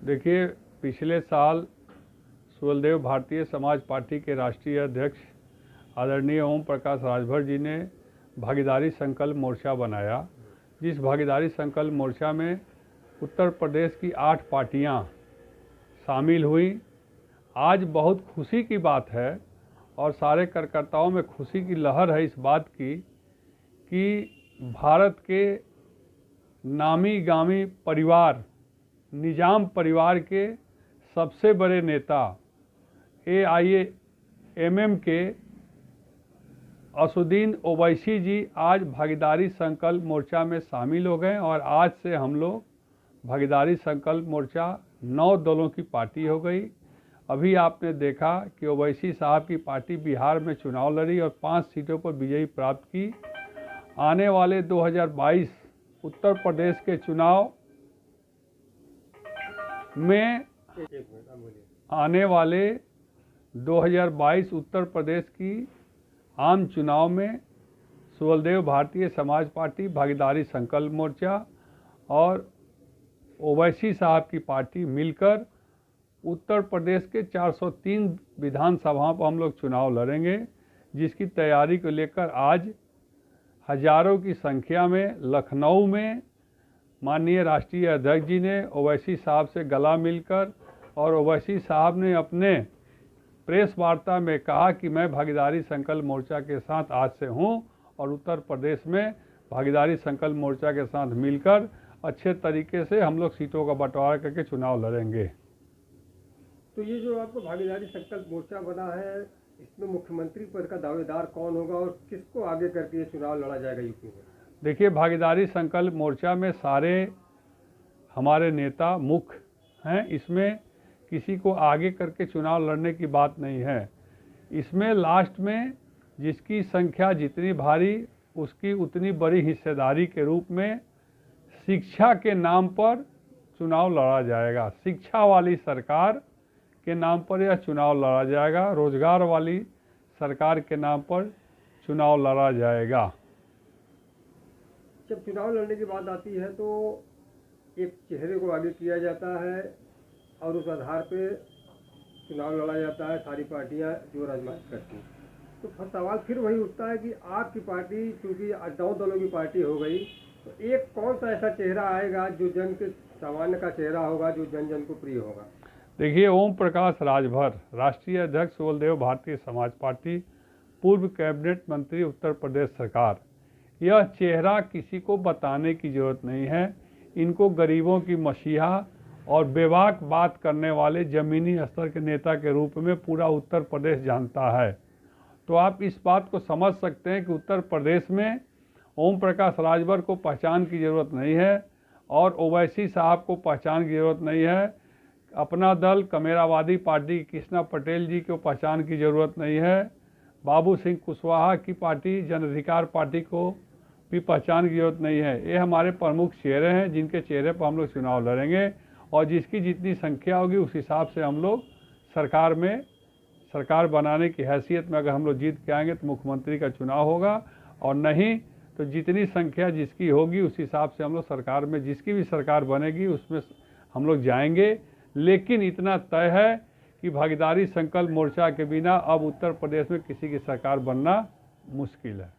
देखिए, पिछले साल सुहलदेव भारतीय समाज पार्टी के राष्ट्रीय अध्यक्ष आदरणीय ओम प्रकाश राजभर जी ने भागीदारी संकल्प मोर्चा बनाया। जिस भागीदारी संकल्प मोर्चा में उत्तर प्रदेश की 8 पार्टियां शामिल हुई। आज बहुत खुशी की बात है और सारे कार्यकर्ताओं में खुशी की लहर है इस बात की कि भारत के नामी गामी परिवार निजाम परिवार के सबसे बड़े नेता AIMM के असुद्दीन ओवैसी जी आज भागीदारी संकल्प मोर्चा में शामिल हो गए और आज से हम लोग भागीदारी संकल्प मोर्चा 9 दलों की पार्टी हो गई। अभी आपने देखा कि ओवैसी साहब की पार्टी बिहार में चुनाव लड़ी और 5 सीटों पर विजयी प्राप्त की। आने वाले 2022 उत्तर प्रदेश के चुनाव में आने वाले 2022 उत्तर प्रदेश की आम चुनाव में सुहलदेव भारतीय समाज पार्टी, भागीदारी संकल्प मोर्चा और ओवैसी साहब की पार्टी मिलकर उत्तर प्रदेश के 403 विधानसभाओं पर हम लोग चुनाव लड़ेंगे, जिसकी तैयारी को लेकर आज हजारों की संख्या में लखनऊ में माननीय राष्ट्रीय अध्यक्ष जी ने ओवैसी साहब से गला मिलकर और ओवैसी साहब ने अपने प्रेस वार्ता में कहा कि मैं भागीदारी संकल्प मोर्चा के साथ आज से हूं और उत्तर प्रदेश में भागीदारी संकल्प मोर्चा के साथ मिलकर अच्छे तरीके से हम लोग सीटों का बंटवारा करके चुनाव लड़ेंगे। तो ये जो आपको भागीदारी संकल्प मोर्चा बना है, इसमें मुख्यमंत्री पद का दावेदार कौन होगा और किसको आगे करके ये चुनाव लड़ा जाएगा यूपी में? देखिए, भागीदारी संकल्प मोर्चा में सारे हमारे नेता मुख्य हैं। इसमें किसी को आगे करके चुनाव लड़ने की बात नहीं है। इसमें लास्ट में जिसकी संख्या जितनी भारी उसकी उतनी बड़ी हिस्सेदारी के रूप में शिक्षा के नाम पर चुनाव लड़ा जाएगा। शिक्षा वाली सरकार के नाम पर यह चुनाव लड़ा जाएगा। रोजगार वाली सरकार के नाम पर चुनाव लड़ा जाएगा। जब चुनाव लड़ने की बात आती है तो एक चेहरे को आगे किया जाता है और उस आधार पे चुनाव लड़ा जाता है। सारी पार्टियां जोर आजमाइश करती हैं। तो सवाल फिर वही उठता है कि आपकी पार्टी चूँकि 9 दलों की पार्टी हो गई, तो एक कौन सा ऐसा चेहरा आएगा जो जन के सामान्य का चेहरा होगा, जो जन जन को प्रिय होगा? देखिए, ओम प्रकाश राजभर राष्ट्रीय अध्यक्ष सुहलदेव भारतीय समाज पार्टी, पूर्व कैबिनेट मंत्री उत्तर प्रदेश सरकार, यह चेहरा किसी को बताने की जरूरत नहीं है। इनको गरीबों की मसीहा और बेबाक बात करने वाले जमीनी स्तर के नेता के रूप में पूरा उत्तर प्रदेश जानता है। तो आप इस बात को समझ सकते हैं कि उत्तर प्रदेश में ओम प्रकाश राजभर को पहचान की ज़रूरत नहीं है और ओवैसी साहब को पहचान की ज़रूरत नहीं है। अपना दल कमेरावादी पार्टी कृष्णा पटेल जी को पहचान की ज़रूरत नहीं है। बाबू सिंह कुशवाहा की पार्टी जन अधिकार पार्टी को भी पहचान की जरूरत नहीं है। ये हमारे प्रमुख चेहरे हैं जिनके चेहरे पर हम लोग चुनाव लड़ेंगे और जिसकी जितनी संख्या होगी उस हिसाब से हम लोग सरकार बनाने की हैसियत में अगर हम लोग जीत के आएंगे तो मुख्यमंत्री का चुनाव होगा, और नहीं तो जितनी संख्या जिसकी होगी उस हिसाब से हम लोग सरकार में जिसकी भी सरकार बनेगी उसमें हम लोग जाएंगे। लेकिन इतना तय है कि भागीदारी संकल्प मोर्चा के बिना अब उत्तर प्रदेश में किसी की सरकार बनना मुश्किल है।